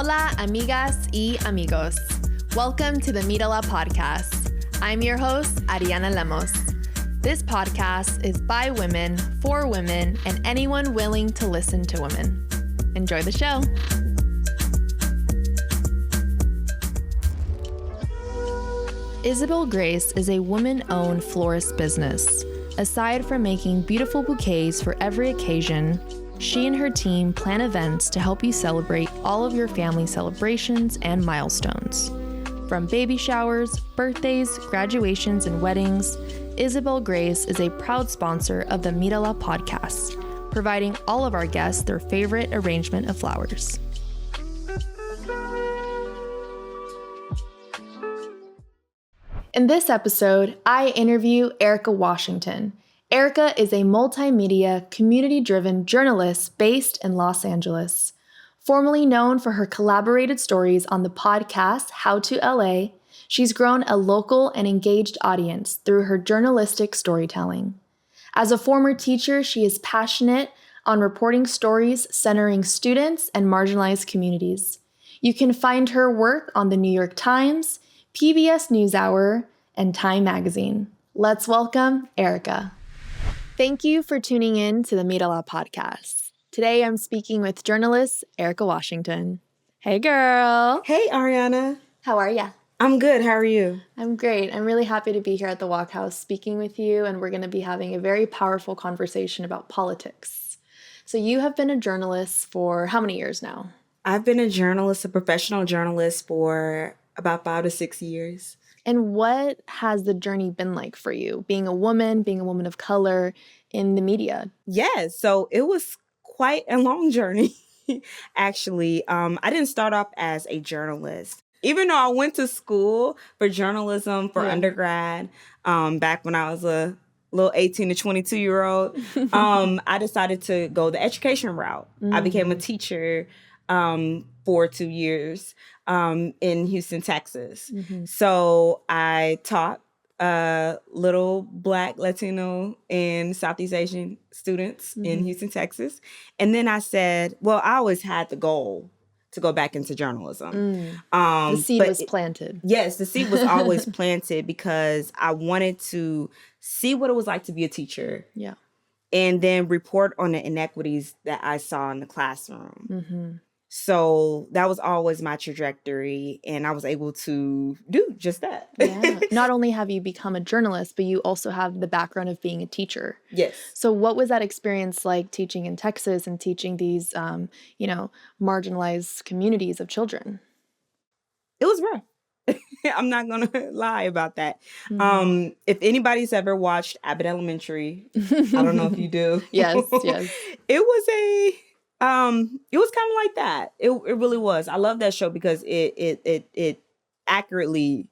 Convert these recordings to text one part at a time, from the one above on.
Hola, amigas y amigos. Welcome to the MíraLA Podcast. I'm your host, Arianna Lemus. This podcast is by women, for women, and anyone willing to listen to women. Enjoy the show. Isabel Grace is a woman-owned florist business. Aside from making beautiful bouquets for every occasion, she and her team plan events to help you celebrate all of your family celebrations and milestones. From baby showers, birthdays, graduations, and weddings, Isabel Grace is a proud sponsor of the MíraLA Podcast, providing all of our guests their favorite arrangement of flowers. In this episode, I interview Aaricka Washington. Aaricka is a multimedia, community-driven journalist based in Los Angeles. Formerly known for her collaborated stories on the podcast How to LA, she's grown a local and engaged audience through her journalistic storytelling. As a former teacher, she is passionate on reporting stories centering students and marginalized communities. You can find her work on the New York Times, PBS NewsHour, and Time Magazine. Let's welcome Aaricka. Thank you for tuning in to the MíraLA Podcast. Today I'm speaking with journalist Aaricka Washington. Hey girl. Hey Arianna. How are ya? I'm good. How are you? I'm great. I'm really happy to be here at the Walk House speaking with you, and we're going to be having a very powerful conversation about politics. So you have been a journalist for how many years now? I've been a professional journalist for about 5 to 6 years. And what has the journey been like for you, being a woman of color in the media? Yes, so it was quite a long journey, actually. I didn't start off as a journalist. Even though I went to school for journalism for undergrad, back when I was a little 18 to 22-year-old, I decided to go the education route. I became a teacher for 2 years in Houston, Texas. So I taught little Black, Latino, and Southeast Asian students in Houston, Texas. And then I said, well, I always had the goal to go back into journalism. The seed was planted. Yes, the seed was always planted because I wanted to see what it was like to be a teacher. Yeah. And then report on the inequities that I saw in the classroom. So that was always my trajectory, and I was able to do just that. Yeah. Not only have you become a journalist, but you also have the background of being a teacher. Yes. So what was that experience like teaching in Texas and teaching these, marginalized communities of children? It was rough. I'm not going to lie about that. If anybody's ever watched Abbott Elementary, I don't know if you do. Yes. It was kind of like that. It really was. I love that show because it accurately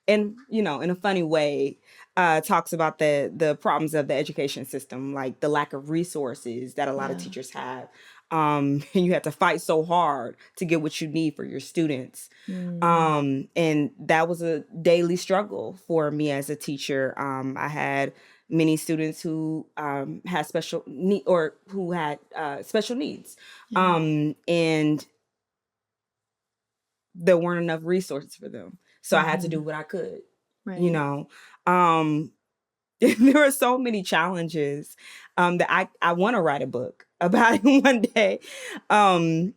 and, in a funny way, talks about the problems of the education system, like the lack of resources that a lot of teachers have. And you have to fight so hard to get what you need for your students. And that was a daily struggle for me as a teacher. I had many students who had special need or who had special needs. And there weren't enough resources for them. So I had to do what I could, there were so many challenges that I want to write a book about it one day. And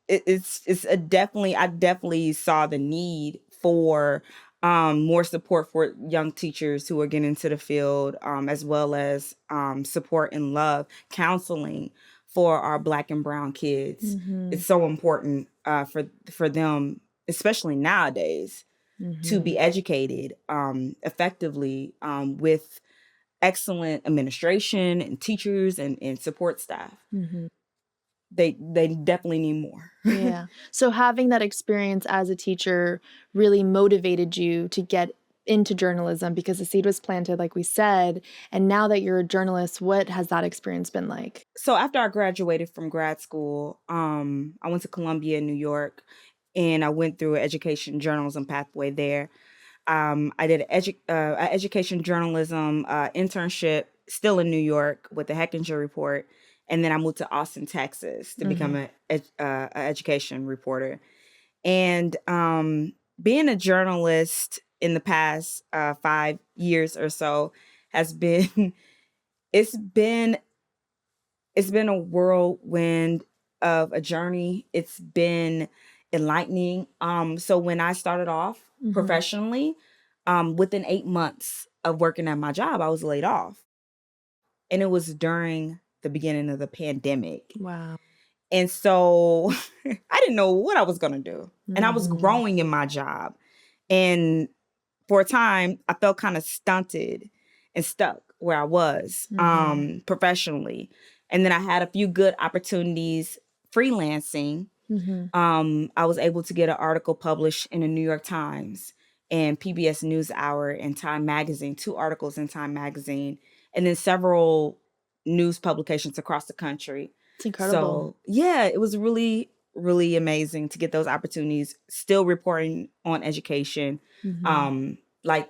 I definitely saw the need for more support for young teachers who are getting into the field, as well as support and love, counseling for our Black and brown kids. It's so important for them, especially nowadays, to be educated effectively with excellent administration and teachers and support staff. They definitely need more. Yeah. So having that experience as a teacher really motivated you to get into journalism because the seed was planted, like we said. And now that you're a journalist, what has that experience been like? So after I graduated from grad school, I went to Columbia in New York, and I went through an education journalism pathway there. I did an education journalism internship still in New York with the Hechinger Report. And then I moved to Austin, Texas to become an education reporter. And being a journalist in the past 5 years or so has been, it's been a whirlwind of a journey. It's been enlightening. So when I started off professionally, within 8 months of working at my job, I was laid off. And it was during the beginning of the pandemic. Wow. And so I didn't know what I was going to do. And I was growing in my job. And for a time, I felt kind of stunted and stuck where I was professionally. And then I had a few good opportunities freelancing. I was able to get an article published in the New York Times and PBS NewsHour and Time Magazine, 2 articles in Time Magazine, and then several news publications across the country. It's incredible. So, yeah, it was really, really amazing to get those opportunities, still reporting on education, like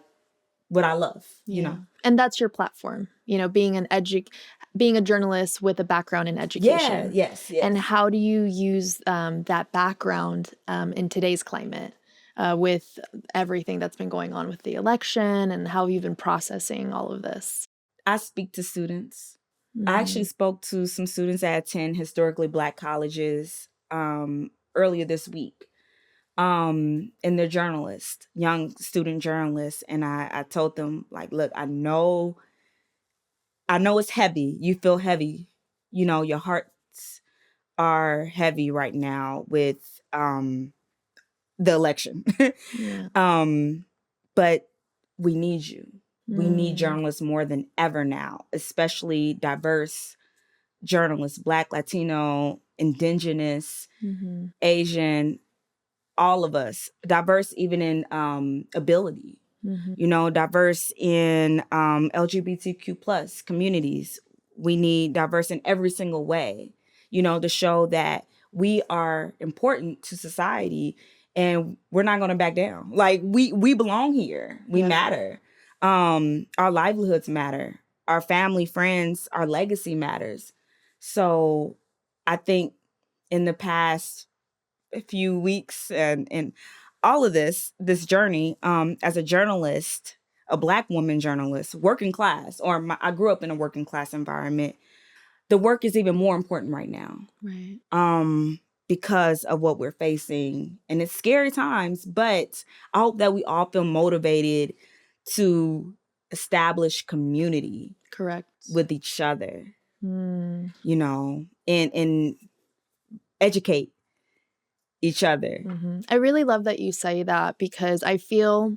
what I love, you know. And that's your platform, you know, being a journalist with a background in education. Yes. And how do you use that background in today's climate with everything that's been going on with the election, and how you've been processing all of this? I speak to students. I actually spoke to some students at 10 historically Black colleges earlier this week. And they're journalists, young student journalists. And I told them, like, look, I know it's heavy. You feel heavy. You know, your hearts are heavy right now with the election. But we need you. We need journalists more than ever now, especially diverse journalists, Black, Latino, Indigenous, Asian, all of us, diverse even in ability, you know, diverse in LGBTQ plus communities. We need diverse in every single way, you know, to show that we are important to society and we're not going to back down. Like we belong here. We matter. Our livelihoods matter. Our family, friends, our legacy matters. So I think in the past few weeks and all of this journey, as a journalist, a Black woman journalist, working class, I grew up in a working class environment. The work is even more important right now. Right. Because of what we're facing. And it's scary times, but I hope that we all feel motivated to establish community. Correct. With each other, you know, and educate each other. I really love that you say that, because I feel,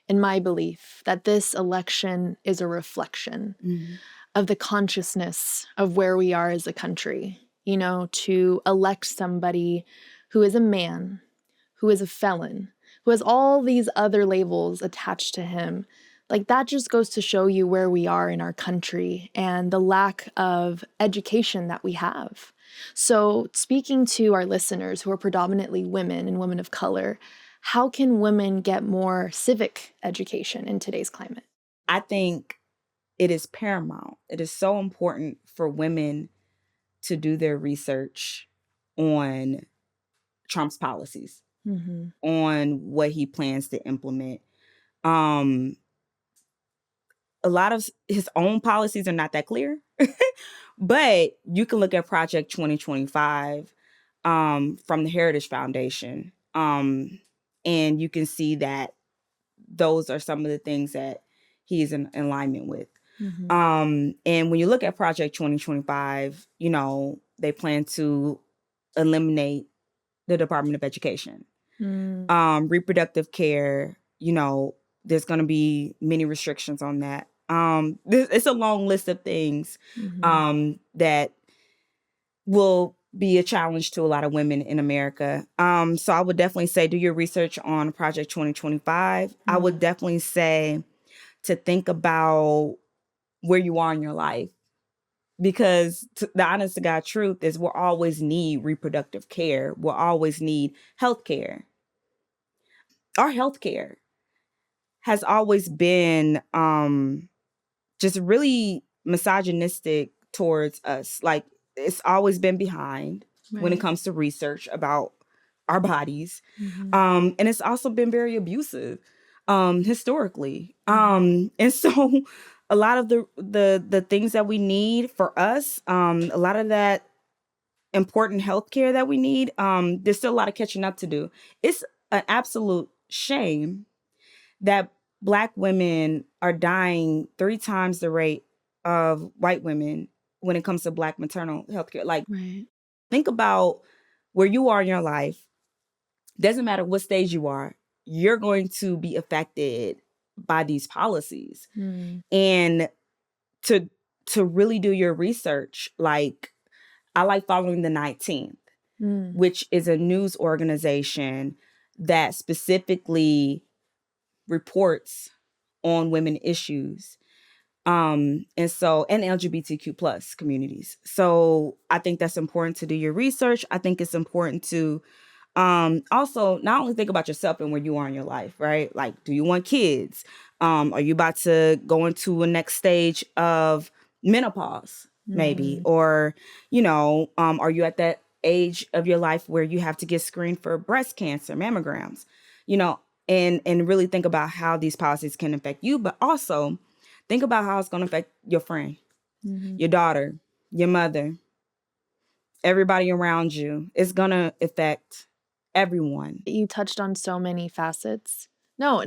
in my belief, that this election is a reflection of the consciousness of where we are as a country. You know, to elect somebody who is a man, who is a felon, who has all these other labels attached to him. Like, that just goes to show you where we are in our country and the lack of education that we have. So, speaking to our listeners who are predominantly women and women of color, how can women get more civic education in today's climate? I think it is paramount. It is so important for women to do their research on Trump's policies, on what he plans to implement. A lot of his own policies are not that clear, but you can look at Project 2025 from the Heritage Foundation, and you can see that those are some of the things that he's in alignment with. And when you look at Project 2025, you know, they plan to eliminate the Department of Education. Reproductive care, you know, there's going to be many restrictions on that. It's a long list of things that will be a challenge to a lot of women in America. So I would definitely say do your research on Project 2025. I would definitely say to think about where you are in your life. Because the honest to God truth is we'll always need reproductive care. We'll always need health care. Our health care has always been just really misogynistic towards us. Like, it's always been behind when it comes to research about our bodies. And it's also been very abusive historically. And so a lot of the things that we need for us, a lot of that important healthcare that we need, there's still a lot of catching up to do. It's an absolute shame that Black women are dying 3 times the rate of white women when it comes to Black maternal healthcare. Like, think about where you are in your life. Doesn't matter what stage you are, you're going to be affected by these policies. And to really do your research, like, I like following the 19th, which is a news organization that specifically reports on women issues. And LGBTQ plus communities. So I think that's important to do your research. I think it's important to also not only think about yourself and where you are in your life, right? Like, do you want kids? Are you about to go into a next stage of menopause, maybe? Or, are you at that age of your life where you have to get screened for breast cancer, mammograms, and really think about how these policies can affect you, but also think about how it's going to affect your friend, your daughter, your mother, everybody around you. It's going to affect everyone. You touched on so many facets. No.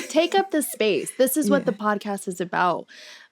Take up the space. This is what the podcast is about.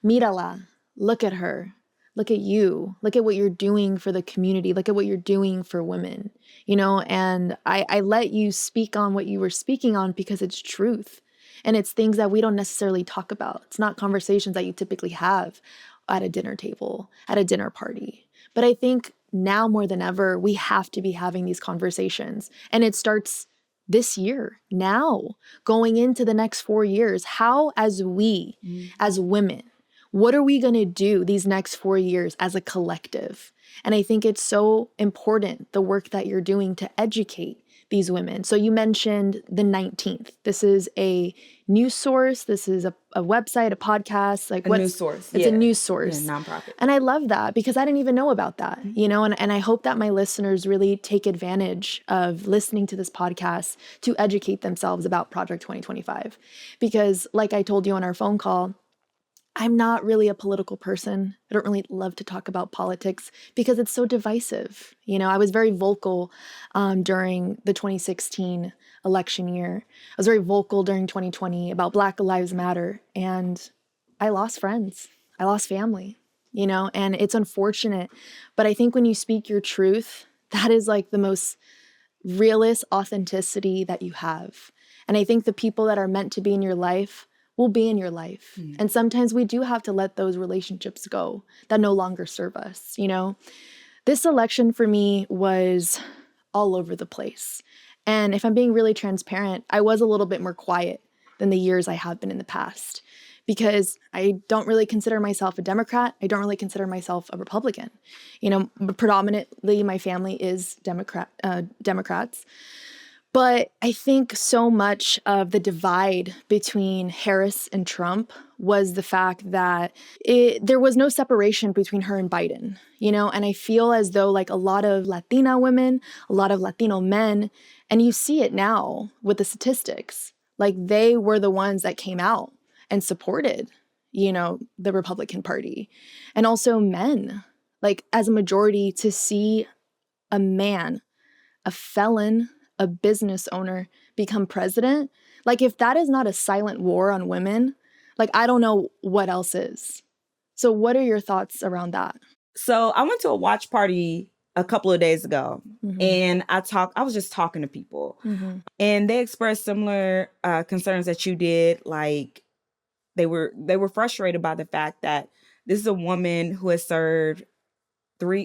MíraLA. Look at her. Look at you. Look at what you're doing for the community. Look at what you're doing for women. And I let you speak on what you were speaking on because it's truth. And it's things that we don't necessarily talk about. It's not conversations that you typically have at a dinner table, at a dinner party. But I think now more than ever, we have to be having these conversations. And it starts this year, now, going into the next 4 years. How, as women, what are we going to do these next 4 years as a collective? And I think it's so important, the work that you're doing to educate these women. So you mentioned the 19th. This is a news source. This is a website, a podcast. Like, a news source. It's a news source. Yeah, nonprofit. And I love that because I didn't even know about that, and I hope that my listeners really take advantage of listening to this podcast to educate themselves about Project 2025. Because like I told you on our phone call, I'm not really a political person. I don't really love to talk about politics because it's so divisive. I was very vocal during the 2016 election year. I was very vocal during 2020 about Black Lives Matter. And I lost friends. I lost family, and it's unfortunate. But I think when you speak your truth, that is like the most realist authenticity that you have. And I think the people that are meant to be in your life will be in your life. And sometimes we do have to let those relationships go that no longer serve us, This election for me was all over the place. And if I'm being really transparent, I was a little bit more quiet than the years I have been in the past because I don't really consider myself a Democrat. I don't really consider myself a Republican. Predominantly my family is Democrats. But I think so much of the divide between Harris and Trump was the fact that there was no separation between her and Biden, and I feel as though like a lot of Latina women, a lot of Latino men, and you see it now with the statistics, like they were the ones that came out and supported, the Republican Party. And also men, like as a majority, to see a man, a felon, a business owner become president, like if that is not a silent war on women, like I don't know what else is. So what are your thoughts around that? So I went to a watch party a couple of days ago and I was just talking to people and they expressed similar concerns that you did. Like they were frustrated by the fact that this is a woman who has served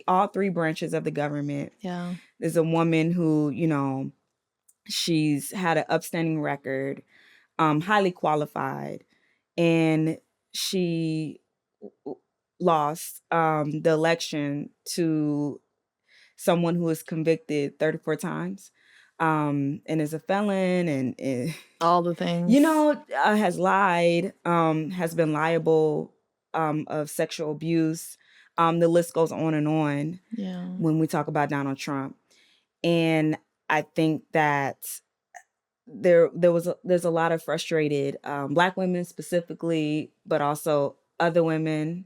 all three branches of the government. Yeah. There's a woman who, she's had an upstanding record, highly qualified, and she lost the election to someone who was convicted 34 times and is a felon and all the things, has lied, has been liable of sexual abuse, The list goes on and on when we talk about Donald Trump. And I think that there's a lot of frustrated Black women specifically, but also other women.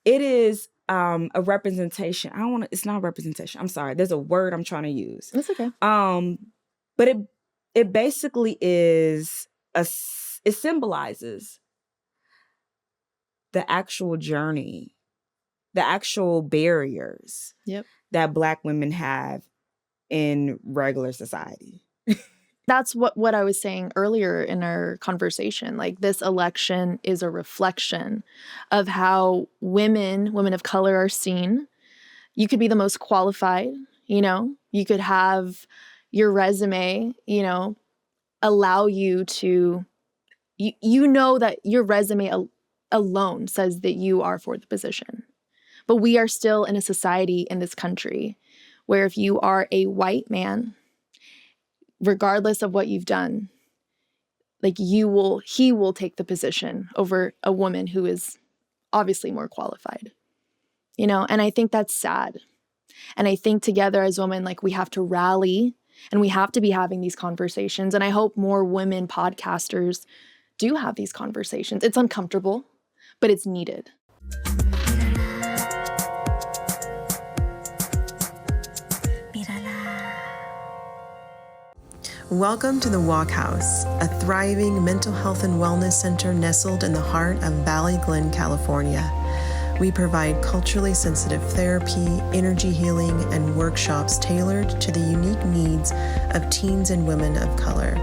It is a representation. It's not representation. I'm sorry. There's a word I'm trying to use. That's okay. But it basically is it symbolizes the actual journey, the actual barriers that Black women have in regular society. That's what I was saying earlier in our conversation. Like, this election is a reflection of how women of color are seen. You could be the most qualified, you could have your resume, allow you to, that your resume alone says that you are for the position. But we are still in a society in this country where if you are a white man, regardless of what you've done, like he will take the position over a woman who is obviously more qualified, and I think that's sad. And I think together as women, like, we have to rally and we have to be having these conversations. And I hope more women podcasters do have these conversations. It's uncomfortable, but it's needed. Welcome to the Walk House, a thriving mental health and wellness center nestled in the heart of Valley Glen, California. We provide culturally sensitive therapy, energy healing, and workshops tailored to the unique needs of teens and women of color.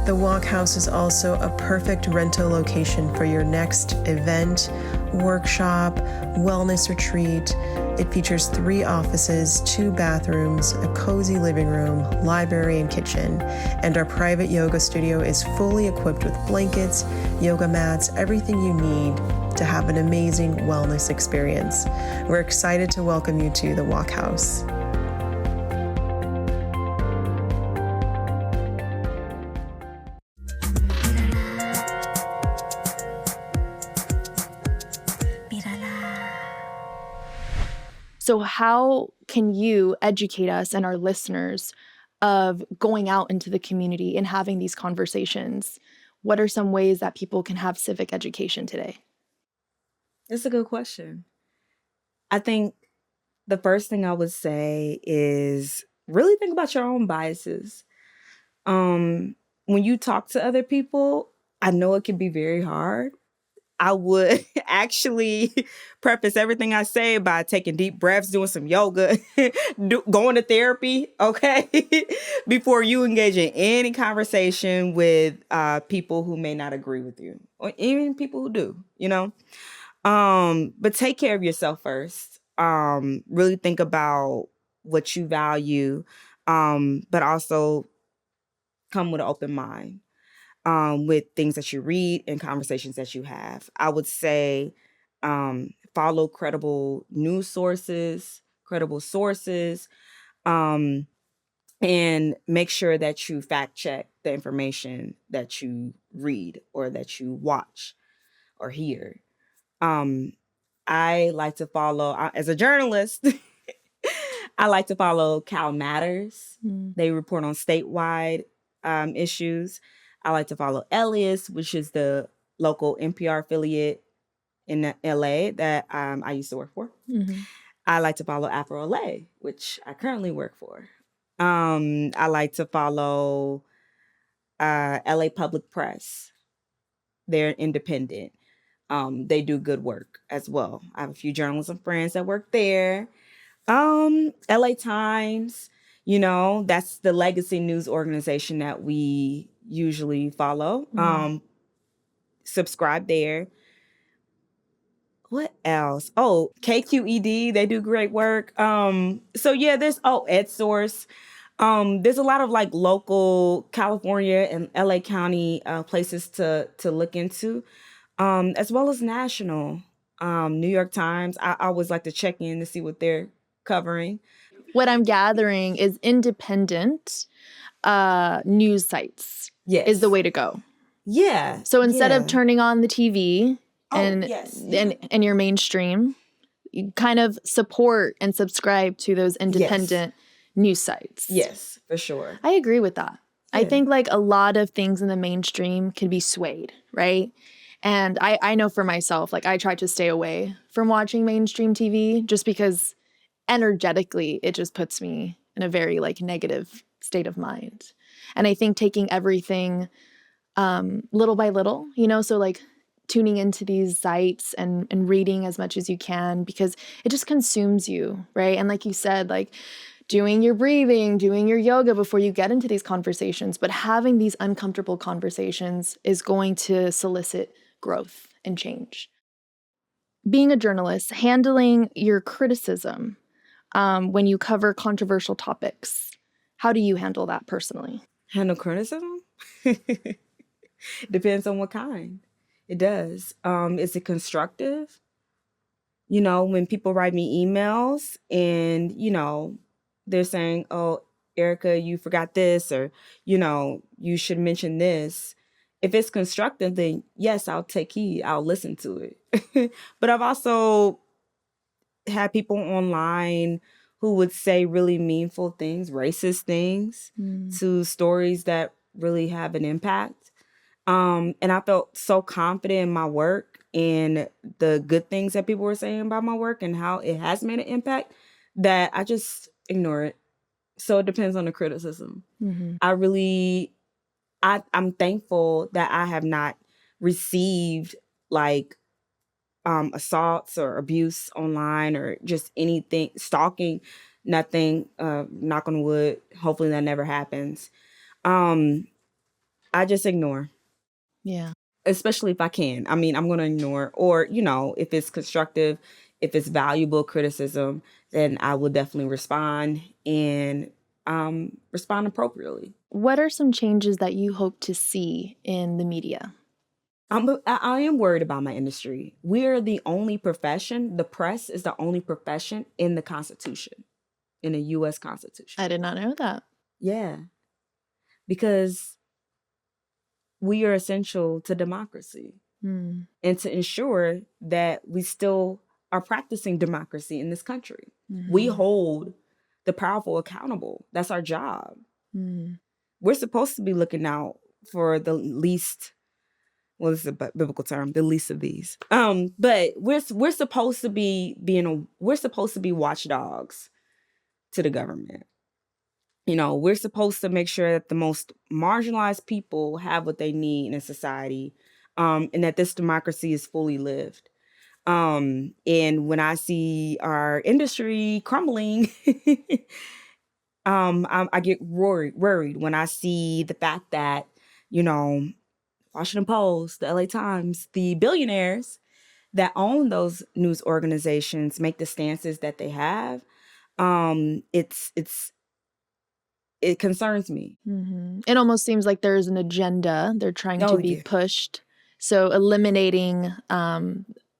The Walk House is also a perfect rental location for your next event, workshop, wellness retreat. It features 3 offices, 2 bathrooms, a cozy living room, library, and kitchen. And our private yoga studio is fully equipped with blankets, yoga mats, everything you need to have an amazing wellness experience. We're excited to welcome you to the Walk House. So how can you educate us and our listeners of going out into the community and having these conversations? What are some ways that people can have civic education today? That's a good question. I think the first thing I would say is really think about your own biases. When you talk to other people, I know it can be very hard. I would actually preface everything I say by taking deep breaths, doing some yoga, going to therapy, okay? Before you engage in any conversation with people who may not agree with you, or even people who do, But take care of yourself first. Really think about what you value, but also come with an open mind. With things that you read and conversations that you have. I would say follow credible news sources, and make sure that you fact check the information that you read or that you watch or hear. I like to follow, as a journalist, I like to follow Cal Matters. They report on statewide issues. I like to follow LAist, which is the local NPR affiliate in LA that I used to work for. Mm-hmm. I like to follow Afro LA, which I currently work for. I like to follow LA Public Press. They're independent. They do good work as well. I have a few journalism friends that work there. LA Times, that's the legacy news organization that we usually follow. Subscribe there. What else? Oh, KQED, they do great work. So yeah, there's EdSource. There's a lot of like local California and LA County places to look into, as well as national. New York Times. I always like to check in to see what they're covering. What I'm gathering is independent news sites is the way to go. Yeah. So instead of turning on the TV, and yes. and your mainstream, you kind of support and subscribe to those independent news sites. Yes, for sure. I agree with that. Yeah. I think like a lot of things in the mainstream can be swayed, right? And I know for myself, like I try to stay away from watching mainstream TV just because energetically it just puts me in a very like negative state of mind. And I think taking everything little by little, you know, so like tuning into these sites and reading as much as you can, because it just consumes you, right? And like you said, like doing your breathing, doing your yoga before you get into these conversations, but having these uncomfortable conversations is going to solicit growth and change. Being a journalist, handling your criticism when you cover controversial topics, how do you handle that personally? Handle criticism? Depends on what kind. It does. Is it constructive? You know, when people write me emails and, you know, they're saying, oh, Aaricka, you forgot this, or, you know, you should mention this. If it's constructive, then yes, I'll take heed. I'll listen to it. But I've also had people online who would say really meaningful things, racist things to stories that really have an impact. And I felt so confident in my work and the good things that people were saying about my work and how it has made an impact that I just ignore it. So it depends on the criticism. I'm thankful that I have not received like assaults or abuse online or just anything, stalking, nothing, knock on wood. Hopefully that never happens. I just ignore. Yeah. Especially if I can. I mean, I'm going to ignore, or, you know, if it's constructive, if it's valuable criticism, then I will definitely respond and respond appropriately. What are some changes that you hope to see in the media? I am worried about my industry. We're the only profession, the press is the only profession in the Constitution, in the U.S. Constitution. I did not know that. Yeah. Because we are essential to democracy and to ensure that we still are practicing democracy in this country. We hold the powerful accountable. That's our job. We're supposed to be looking out for the least. Well, this is a biblical term, the least of these. But we're supposed to be we're supposed to be watchdogs to the government. You know, we're supposed to make sure that the most marginalized people have what they need in society, and that this democracy is fully lived. And when I see our industry crumbling, I get worried when I see the fact that, you know, Washington Post, the LA Times, the billionaires that own those news organizations make the stances that they have. It concerns me. It almost seems like there's an agenda they're trying to be pushed. So eliminating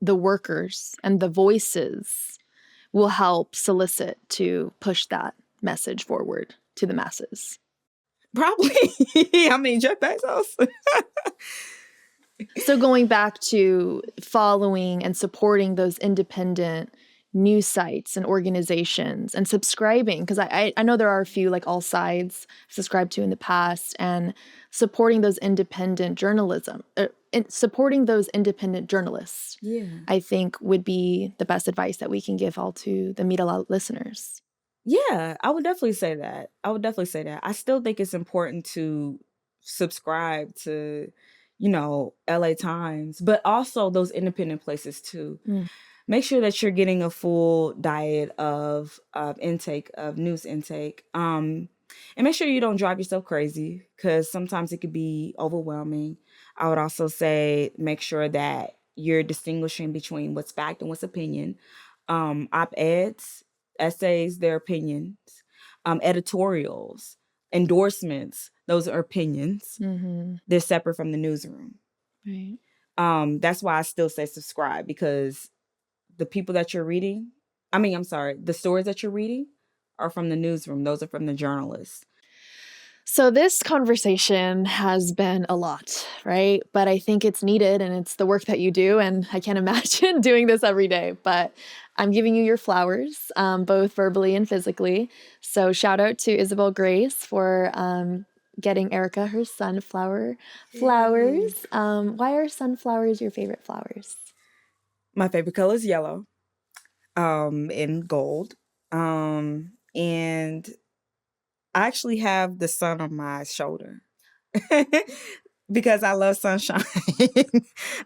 the workers and the voices will help solicit to push that message forward to the masses. Probably. I mean, Jeff Bezos. So going back to following and supporting those independent news sites and organizations and subscribing, because I know there are a few like All Sides I've subscribed to in the past, and supporting those independent journalism, supporting those independent journalists, I think would be the best advice that we can give all to the MíraLA listeners. Yeah, I would definitely say that. I still think it's important to subscribe to, you know, LA Times, but also those independent places too. Make sure that you're getting a full diet of news intake. And make sure you don't drive yourself crazy, because sometimes it could be overwhelming. I would also say make sure that you're distinguishing between what's fact and what's opinion. Op-eds, essays, their opinions, editorials, endorsements, those are opinions. They're separate from the newsroom. Right. That's why I still say subscribe, because the people that you're reading, the stories that you're reading are from the newsroom. Those are from the journalists. So this conversation has been a lot, right? But I think it's needed and it's the work that you do. And I can't imagine doing this every day, but I'm giving you your flowers, both verbally and physically. So shout out to Isabel Grace for getting Aaricka her sunflower flowers. Why are sunflowers your favorite flowers? My favorite color is yellow, and gold. And I actually have the sun on my shoulder because I love sunshine.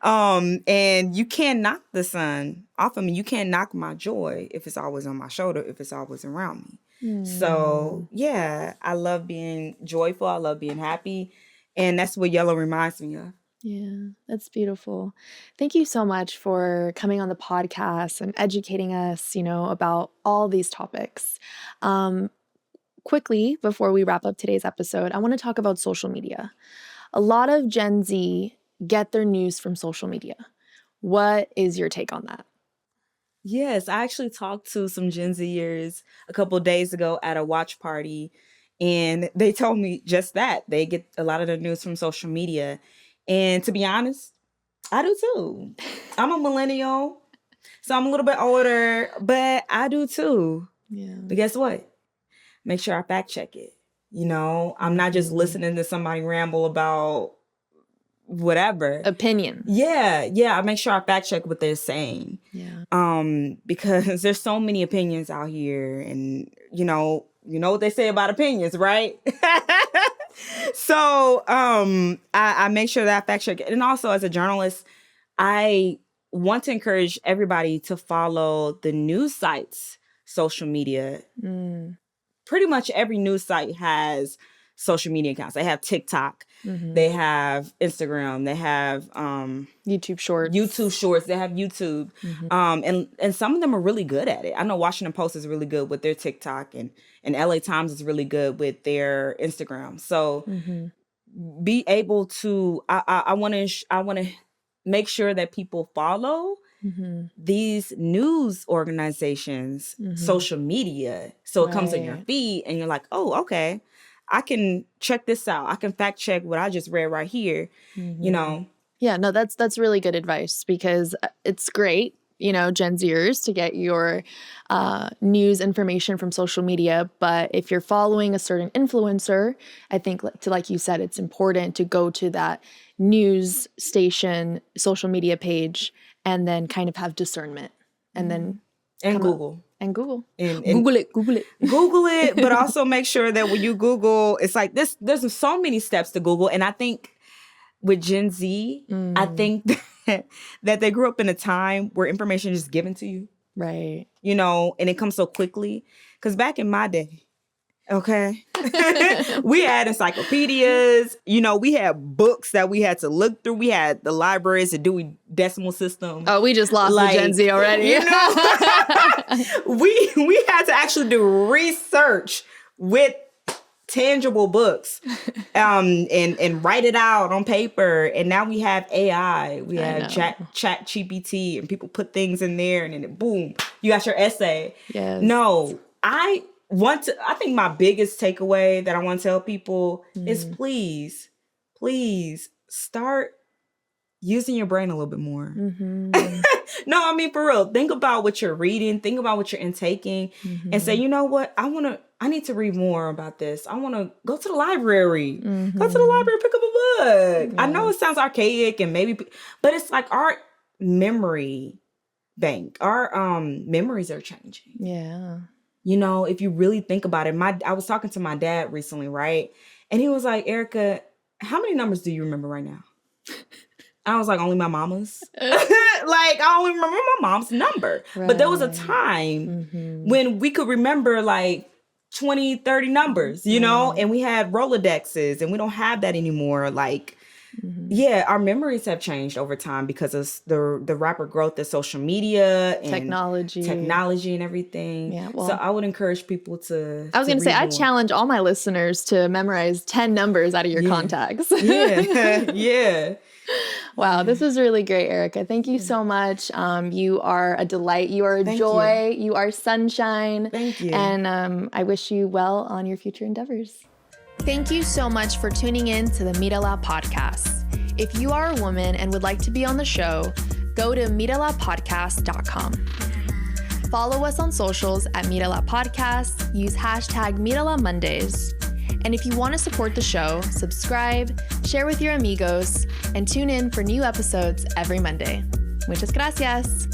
And you can't knock the sun off of me. You can't knock my joy if it's always on my shoulder, if it's always around me. So yeah, I love being joyful. I love being happy. And that's what yellow reminds me of. Yeah, that's beautiful. Thank you so much for coming on the podcast and educating us, about all these topics. Quickly, before we wrap up today's episode, I want to talk about social media. A lot of Gen Z get their news from social media. What is your take on that? Yes, I actually talked to some Gen Zers a couple of days ago at a watch party, and they told me just that. They get a lot of their news from social media. And to be honest, I do too. I'm a millennial, so I'm a little bit older, but I do too. Yeah. But guess what? Make sure I fact check it. I'm not just listening to somebody ramble about whatever. Opinion. Yeah. I make sure I fact check what they're saying. Yeah. Because there's so many opinions out here, and you know what they say about opinions, right? So I make sure that I fact check it. And also as a journalist, I want to encourage everybody to follow the news sites' social media. Pretty much every news site has social media accounts. They have TikTok, they have Instagram, they have YouTube Shorts. They have YouTube, and some of them are really good at it. I know Washington Post is really good with their TikTok, and LA Times is really good with their Instagram. So be able to. I want to make sure that people follow these news organizations, social media, so it comes on your feed and you're like, oh, okay, I can check this out. I can fact check what I just read right here. Yeah, no, that's really good advice, because it's great, Gen Zers, to get your news information from social media. But if you're following a certain influencer, I think, like you said, it's important to go to that news station social media page and then kind of have discernment, and then Google. And Google. And Google it. Google it, but also make sure that when you Google, it's like this. There's so many steps to Google, and I think with Gen Z, I think that they grew up in a time where information is just given to you, right? And it comes so quickly. Because back in my day, okay, we had encyclopedias. We had books that we had to look through. We had the libraries, the Dewey Decimal System. Oh, we just lost the Gen Z already. We had to actually do research with tangible books, and write it out on paper. And now we have AI. We have Chat GPT, and people put things in there, and then boom, you got your essay. Yes. No, I think my biggest takeaway that I want to tell people is please start using your brain a little bit more. No, I mean, for real, think about what you're reading, think about what you're intaking, and say, you know what, I need to read more about this. I want to go to the library. Go to the library, pick up a book. Yeah. I know it sounds archaic and but it's like our memory bank, our memories are changing. Yeah. If you really think about it, I was talking to my dad recently, right? And he was like, Aaricka, how many numbers do you remember right now? I was like, only my mama's. Like, I only remember my mom's number. Right. But there was a time when we could remember like 20, 30 numbers, and we had Rolodexes, and we don't have that anymore. Like, yeah, our memories have changed over time because of the rapid growth of social media and technology and everything. Yeah, well, so I would encourage people to. I was going to say, I challenge all my listeners to memorize 10 numbers out of your contacts. Yeah. Wow, this was really great, Aaricka. Thank you so much. You are a delight. You are a joy. You are sunshine. Thank you. And I wish you well on your future endeavors. Thank you so much for tuning in to the MíraLA Podcast. If you are a woman and would like to be on the show, go to MíraLaPodcast.com. Follow us on socials at MíraLA Podcast. Use hashtag MíraLA Mondays. And if you want to support the show, subscribe, share with your amigos, and tune in for new episodes every Monday. Muchas gracias.